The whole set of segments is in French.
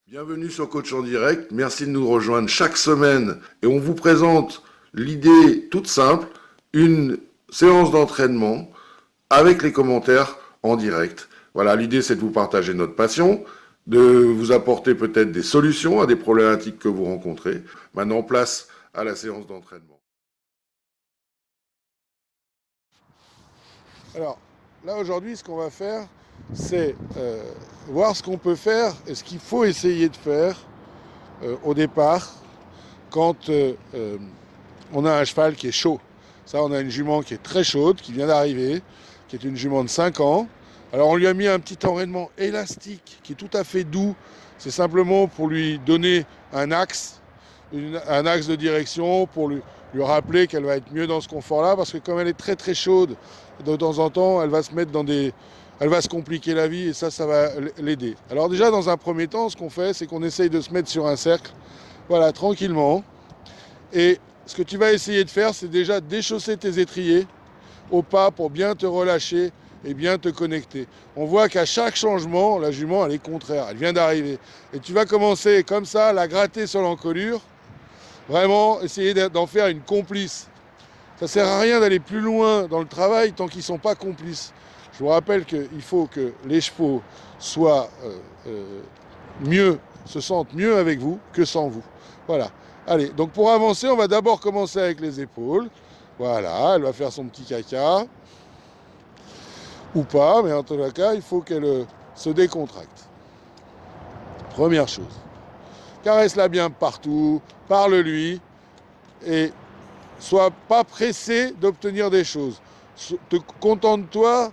Bienvenue sur Coach en direct, merci de nous rejoindre chaque semaine et on vous présente l'idée toute simple, une séance d'entraînement avec les commentaires en direct. Voilà, l'idée c'est de vous partager notre passion, de vous apporter peut-être des solutions à des problématiques que vous rencontrez. Maintenant, place à la séance d'entraînement. Alors, là aujourd'hui, ce qu'on va faire, c'est voir ce qu'on peut faire et ce qu'il faut essayer de faire au départ quand on a un cheval qui est chaud. Ça, on a une jument qui est très chaude, qui vient d'arriver, qui est une jument de 5 ans. Alors, on lui a mis un petit enraînement élastique qui est tout à fait doux. C'est simplement pour lui donner un axe de direction, pour lui rappeler qu'elle va être mieux dans ce confort-là, parce que comme elle est très très chaude, de temps en temps, elle va se mettre elle va se compliquer la vie et ça va l'aider. Alors déjà, dans un premier temps, ce qu'on fait, c'est qu'on essaye de se mettre sur un cercle, voilà, tranquillement. Et ce que tu vas essayer de faire, c'est déjà déchausser tes étriers au pas pour bien te relâcher et bien te connecter. On voit qu'à chaque changement, la jument, elle est contraire, elle vient d'arriver. Et tu vas commencer comme ça, la gratter sur l'encolure, vraiment essayer d'en faire une complice. Ça ne sert à rien d'aller plus loin dans le travail tant qu'ils ne sont pas complices. Je vous rappelle qu'il faut que les chevaux soient se sentent mieux avec vous que sans vous. Voilà. Allez, donc pour avancer, on va d'abord commencer avec les épaules. Voilà, elle va faire son petit caca. Ou pas, mais en tout cas, il faut qu'elle se décontracte. Première chose. Caresse-la bien partout, parle-lui et sois pas pressé d'obtenir des choses. Contente-toi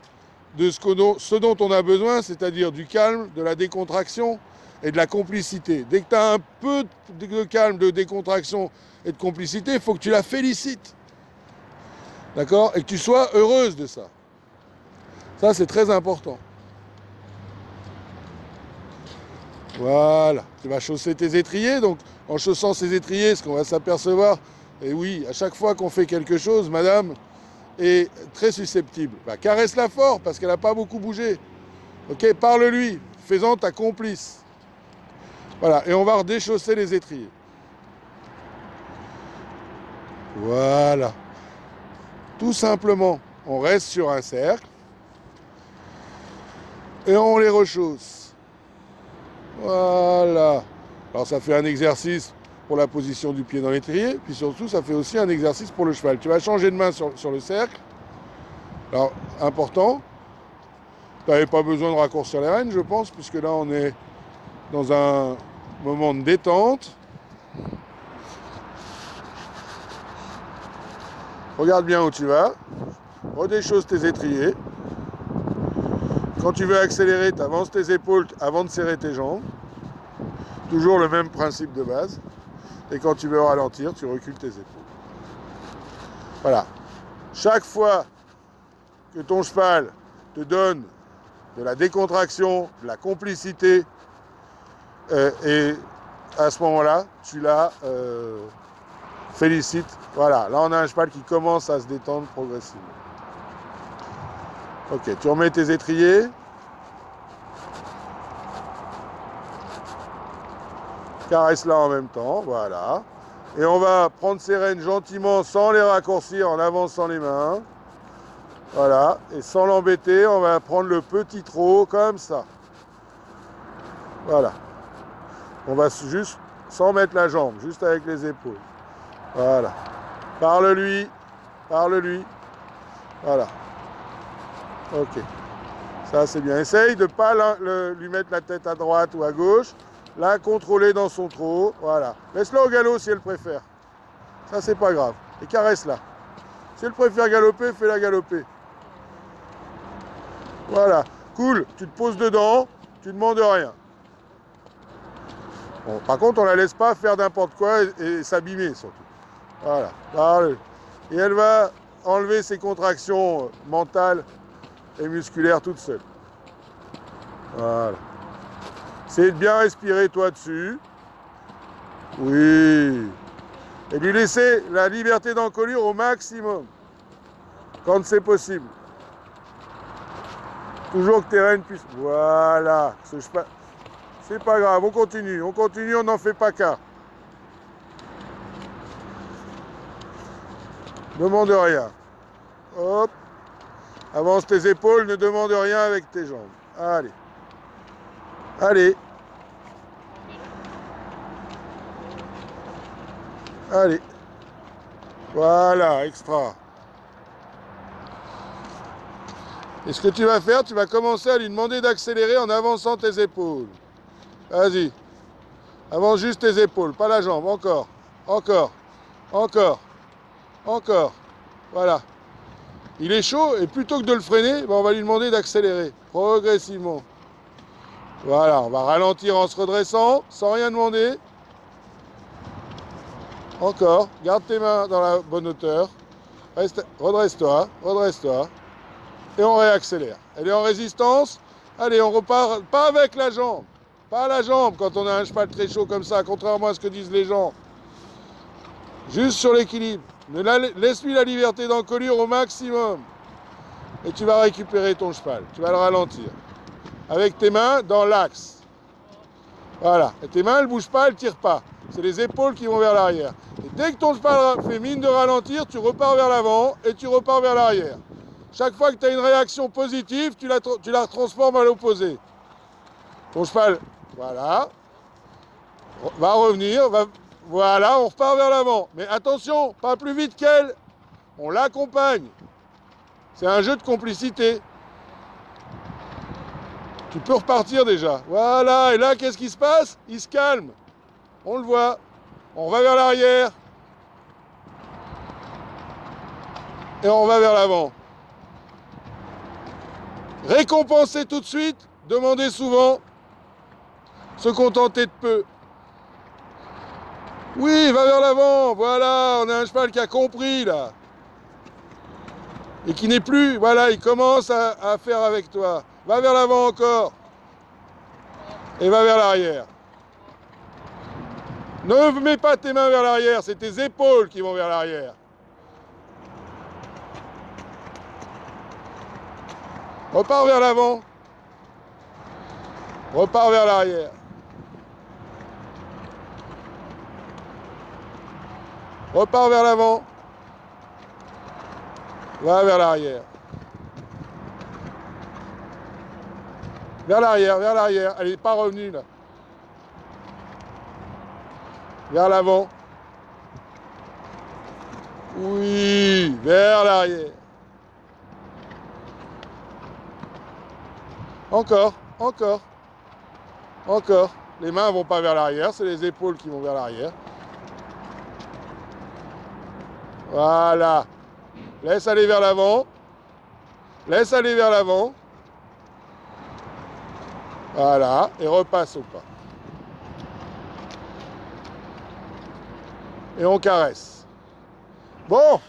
de ce dont on a besoin, c'est-à-dire du calme, de la décontraction et de la complicité. Dès que tu as un peu de calme, de décontraction et de complicité, il faut que tu la félicites. D'accord ? Et que tu sois heureuse de ça. Ça, c'est très important. Voilà. Tu vas chausser tes étriers. Donc, en chaussant ces étriers, ce qu'on va s'apercevoir, et oui, à chaque fois qu'on fait quelque chose, madame est très susceptible. Bah, caresse-la fort parce qu'elle n'a pas beaucoup bougé. Ok, parle-lui, fais-en ta complice. Voilà, et on va redéchausser les étriers. Voilà. Tout simplement, on reste sur un cercle et on les rechausse. Voilà. Alors ça fait un exercice pour la position du pied dans l'étrier, puis surtout ça fait aussi un exercice pour le cheval. Tu vas changer de main sur le cercle. Alors, important, tu n'avais pas besoin de raccourcir les rênes, je pense, puisque là on est dans un moment de détente. Regarde bien où tu vas, redéchausse tes étriers. Quand tu veux accélérer, tu avances tes épaules avant de serrer tes jambes. Toujours le même principe de base. Et quand tu veux ralentir, tu recules tes épaules. Voilà. Chaque fois que ton cheval te donne de la décontraction, de la complicité, et à ce moment-là, tu la félicites. Voilà, là on a un cheval qui commence à se détendre progressivement. Ok, tu remets tes étriers. Caresse-la en même temps, voilà. Et on va prendre ses rênes gentiment sans les raccourcir en avançant les mains. Voilà, et sans l'embêter, on va prendre le petit trot comme ça. Voilà. On va juste, sans mettre la jambe, juste avec les épaules. Voilà. Parle-lui, parle-lui. Voilà. Ok. Ça, c'est bien. Essaye de ne pas lui mettre la tête à droite ou à gauche. La contrôler dans son trot. Voilà. Laisse-la au galop si elle préfère. Ça, c'est pas grave. Et caresse-la. Si elle préfère galoper, fais-la galoper. Voilà. Cool. Tu te poses dedans. Tu ne demandes rien. Bon, par contre, on ne la laisse pas faire n'importe quoi et s'abîmer, surtout. Voilà. Et elle va enlever ses contractions mentales et musculaires toute seule. Voilà. Essaye de bien respirer toi dessus. Oui. Et lui laisser la liberté d'encolure au maximum. Quand c'est possible. C'est pas grave, on continue, on n'en fait pas cas. Demande rien. Hop. Avance tes épaules, ne demande rien avec tes jambes. Allez. Allez. Allez. Voilà, extra. Et ce que tu vas faire, tu vas commencer à lui demander d'accélérer en avançant tes épaules. Vas-y. Avance juste tes épaules, pas la jambe. Encore. Encore. Encore. Encore. Voilà. Il est chaud et plutôt que de le freiner, on va lui demander d'accélérer progressivement. Voilà, on va ralentir en se redressant, sans rien demander. Encore. Garde tes mains dans la bonne hauteur. Redresse-toi, redresse-toi. Et on réaccélère. Elle est en résistance. Allez, on repart. Pas avec la jambe. Pas la jambe quand on a un cheval très chaud comme ça, contrairement à ce que disent les gens. Juste sur l'équilibre. Laisse-lui la liberté d'encolure au maximum. Et tu vas récupérer ton cheval. Tu vas le ralentir. Avec tes mains dans l'axe. Voilà. Et tes mains, elles ne bougent pas, elles ne tirent pas. C'est les épaules qui vont vers l'arrière. Et dès que ton cheval fait mine de ralentir, tu repars vers l'avant et tu repars vers l'arrière. Chaque fois que tu as une réaction positive, tu la transformes à l'opposé. Ton cheval, voilà, va revenir, voilà, on repart vers l'avant. Mais attention, pas plus vite qu'elle, on l'accompagne. C'est un jeu de complicité. Tu peux repartir déjà. Voilà, et là, qu'est-ce qui se passe? Il se calme. On le voit. On va vers l'arrière. Et on va vers l'avant. Récompenser tout de suite, demander souvent, se contenter de peu. Oui, va vers l'avant, voilà, on a un cheval qui a compris là. Et qui n'est plus, voilà, il commence à faire avec toi. Va vers l'avant encore. Et va vers l'arrière. Ne mets pas tes mains vers l'arrière, c'est tes épaules qui vont vers l'arrière. Repars vers l'avant. Repars vers l'arrière. Repars vers l'avant. Va vers l'arrière. Vers l'arrière, vers l'arrière. Elle n'est pas revenue là. Vers l'avant. Oui, vers l'arrière. Encore, encore, encore. Les mains ne vont pas vers l'arrière, c'est les épaules qui vont vers l'arrière. Voilà. Laisse aller vers l'avant. Laisse aller vers l'avant. Voilà. Et repasse au pas. Et on caresse. Bon.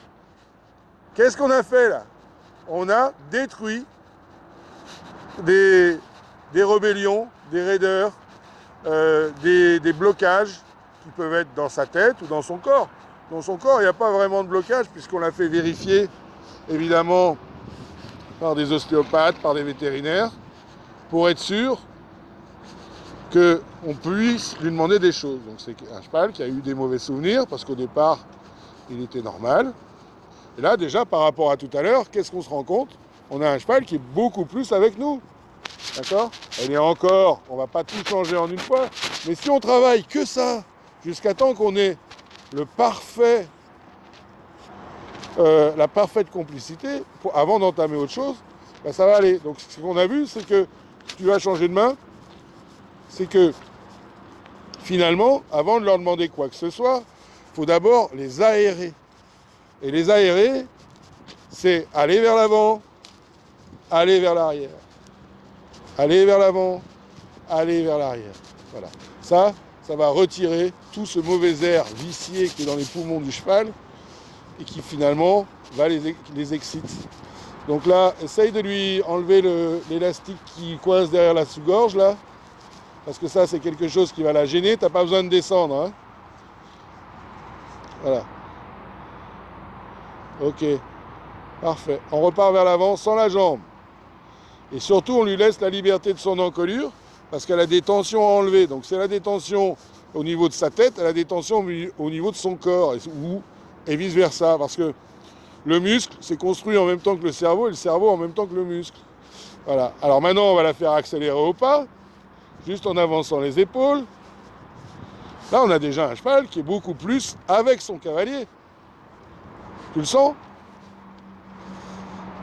Qu'est-ce qu'on a fait là? On a détruit des rébellions, des raideurs, des blocages qui peuvent être dans sa tête ou dans son corps. Dans son corps, il n'y a pas vraiment de blocage puisqu'on l'a fait vérifier, évidemment, par des ostéopathes, par des vétérinaires, pour être sûr qu'on puisse lui demander des choses. Donc c'est un cheval qui a eu des mauvais souvenirs parce qu'au départ, il était normal. Et là, déjà, par rapport à tout à l'heure, qu'est-ce qu'on se rend compte? On a un cheval qui est beaucoup plus avec nous. D'accord? Elle est encore, on ne va pas tout changer en une fois, mais si on travaille que ça, jusqu'à temps qu'on ait le parfait, la parfaite complicité, avant d'entamer autre chose, ben ça va aller. Donc ce qu'on a vu, c'est que tu vas changer de main, c'est que finalement, avant de leur demander quoi que ce soit, il faut d'abord les aérer. Et les aérer, c'est aller vers l'avant, aller vers l'arrière. Aller vers l'avant, aller vers l'arrière. Voilà. Ça va retirer tout ce mauvais air vicié qui est dans les poumons du cheval et qui finalement va les excite. Donc là, essaye de lui enlever l'élastique qui coince derrière la sous-gorge là, parce que ça c'est quelque chose qui va la gêner. T'as pas besoin de descendre. Hein. Voilà. Ok. Parfait. On repart vers l'avant sans la jambe. Et surtout, on lui laisse la liberté de son encolure. parce qu'elle a des tensions à enlever. Donc si elle a des tensions au niveau de sa tête, elle a des tensions au niveau de son corps, et vice-versa. Parce que le muscle s'est construit en même temps que le cerveau, et le cerveau en même temps que le muscle. Voilà. Alors maintenant, on va la faire accélérer au pas, juste en avançant les épaules. Là, on a déjà un cheval qui est beaucoup plus avec son cavalier. Tu le sens?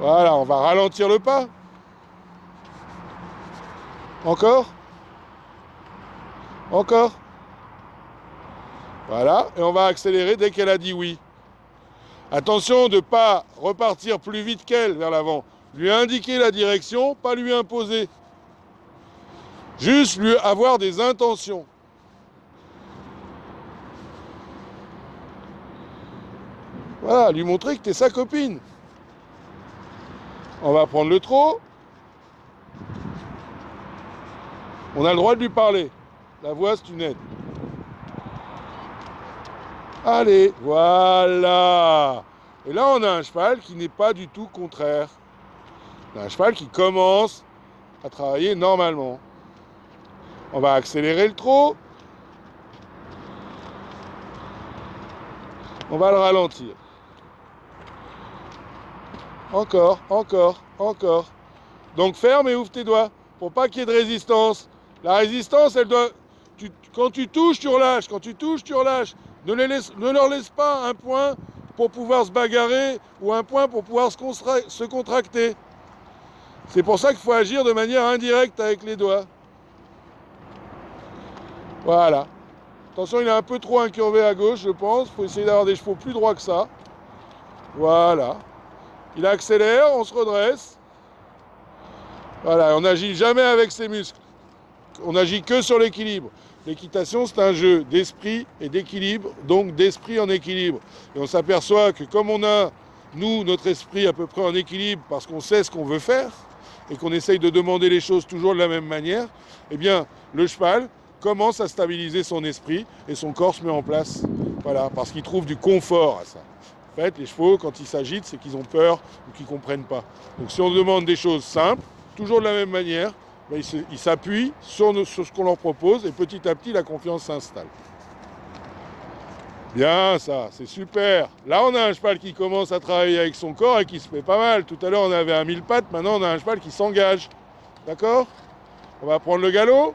Voilà, on va ralentir le pas. Encore. Encore. Voilà, et on va accélérer dès qu'elle a dit oui. Attention de ne pas repartir plus vite qu'elle vers l'avant. Lui indiquer la direction, pas lui imposer. Juste lui avoir des intentions. Voilà, lui montrer que tu es sa copine. On va prendre le trot. On a le droit de lui parler. La voix, c'est une aide. Allez, voilà. Et là, on a un cheval qui n'est pas du tout contraire. On a un cheval qui commence à travailler normalement. On va accélérer le trot. On va le ralentir. Encore, encore, encore. Donc ferme et ouvre tes doigts pour pas qu'il y ait de résistance. La résistance, elle doit... quand tu touches, tu relâches. Quand tu touches, tu relâches. Ne leur laisse pas un point pour pouvoir se bagarrer ou un point pour pouvoir se contracter. C'est pour ça qu'il faut agir de manière indirecte avec les doigts. Voilà. Attention, il est un peu trop incurvé à gauche, je pense. Il faut essayer d'avoir des chevaux plus droits que ça. Voilà. Il accélère, on se redresse. Voilà, on n'agit jamais avec ses muscles. On n'agit que sur l'équilibre. L'équitation, c'est un jeu d'esprit et d'équilibre, donc d'esprit en équilibre. Et on s'aperçoit que comme on a, nous, notre esprit à peu près en équilibre, parce qu'on sait ce qu'on veut faire, et qu'on essaye de demander les choses toujours de la même manière, eh bien, le cheval commence à stabiliser son esprit et son corps se met en place. Voilà, parce qu'il trouve du confort à ça. En fait, les chevaux, quand ils s'agitent, c'est qu'ils ont peur ou qu'ils ne comprennent pas. Donc si on demande des choses simples, toujours de la même manière, ben, ils s'appuient sur ce qu'on leur propose et petit à petit, la confiance s'installe. Bien, ça, c'est super. Là, on a un cheval qui commence à travailler avec son corps et qui se fait pas mal. Tout à l'heure, on avait un 1000 pattes, maintenant, on a un cheval qui s'engage. D'accord? On va prendre le galop.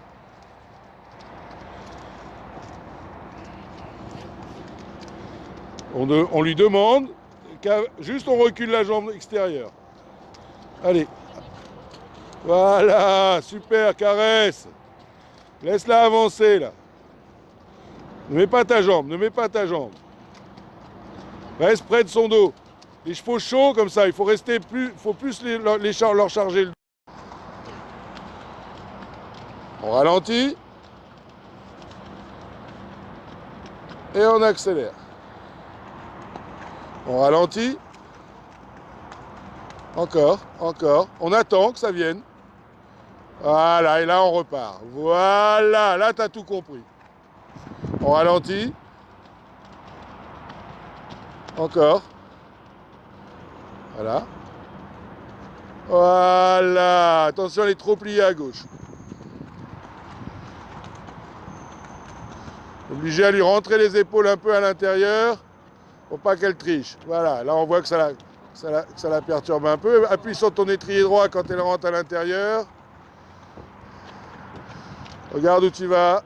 On lui demande, juste on recule la jambe extérieure. Allez. Voilà, super, caresse. Laisse-la avancer, là. Ne mets pas ta jambe, ne mets pas ta jambe. Reste près de son dos. Les chevaux chauds, comme ça, il faut rester plus, faut plus leur charger le dos. On ralentit. Et on accélère. On ralentit. Encore, encore. On attend que ça vienne. Voilà, et là on repart. Voilà, là tu as tout compris. On ralentit. Encore. Voilà. Voilà. Attention, elle est trop pliée à gauche. Obligé à lui rentrer les épaules un peu à l'intérieur pour pas qu'elle triche. Voilà, là on voit que ça la perturbe un peu. Appuie sur ton étrier droit quand elle rentre à l'intérieur. Regarde où tu vas.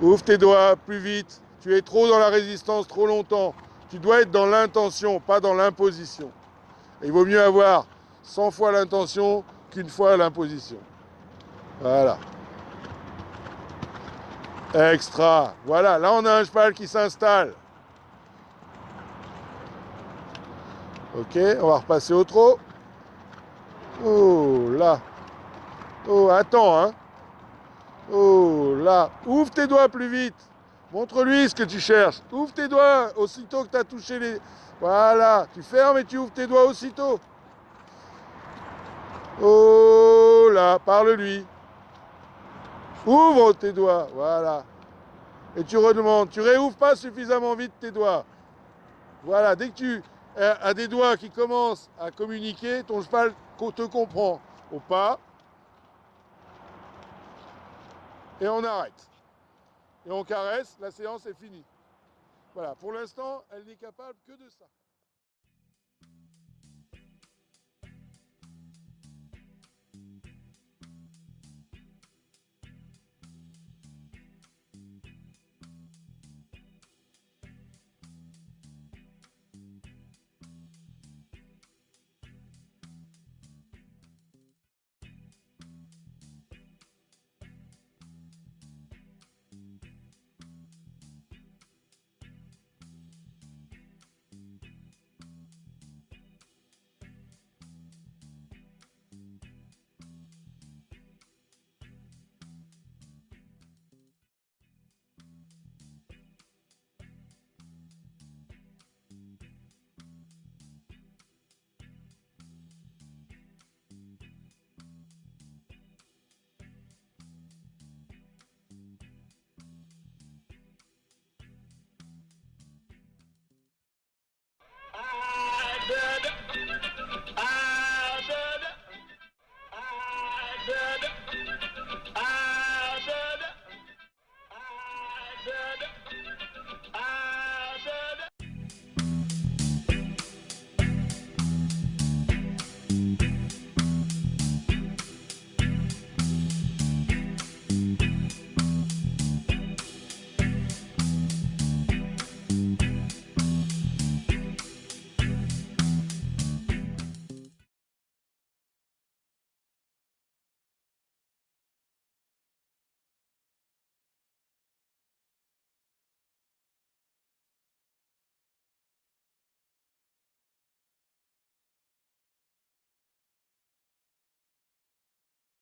Ouvre tes doigts plus vite. Tu es trop dans la résistance trop longtemps. Tu dois être dans l'intention, pas dans l'imposition. Et il vaut mieux avoir 100 fois l'intention qu'une fois l'imposition. Voilà. Extra. Voilà, là on a un cheval qui s'installe. Ok, on va repasser au trot. Oh là. Oh, attends, hein. Oh là. Ouvre tes doigts plus vite. Montre-lui ce que tu cherches. Ouvre tes doigts aussitôt que tu as touché les... Voilà. Tu fermes et tu ouvres tes doigts aussitôt. Oh là. Parle-lui. Ouvre tes doigts. Voilà. Et tu redemandes. Tu réouvres pas suffisamment vite tes doigts. Voilà. Dès que tu as des doigts qui commencent à communiquer, ton cheval te comprend. Au pas. et on arrête. Et on caresse, la séance est finie. Voilà, pour l'instant, elle n'est capable que de ça.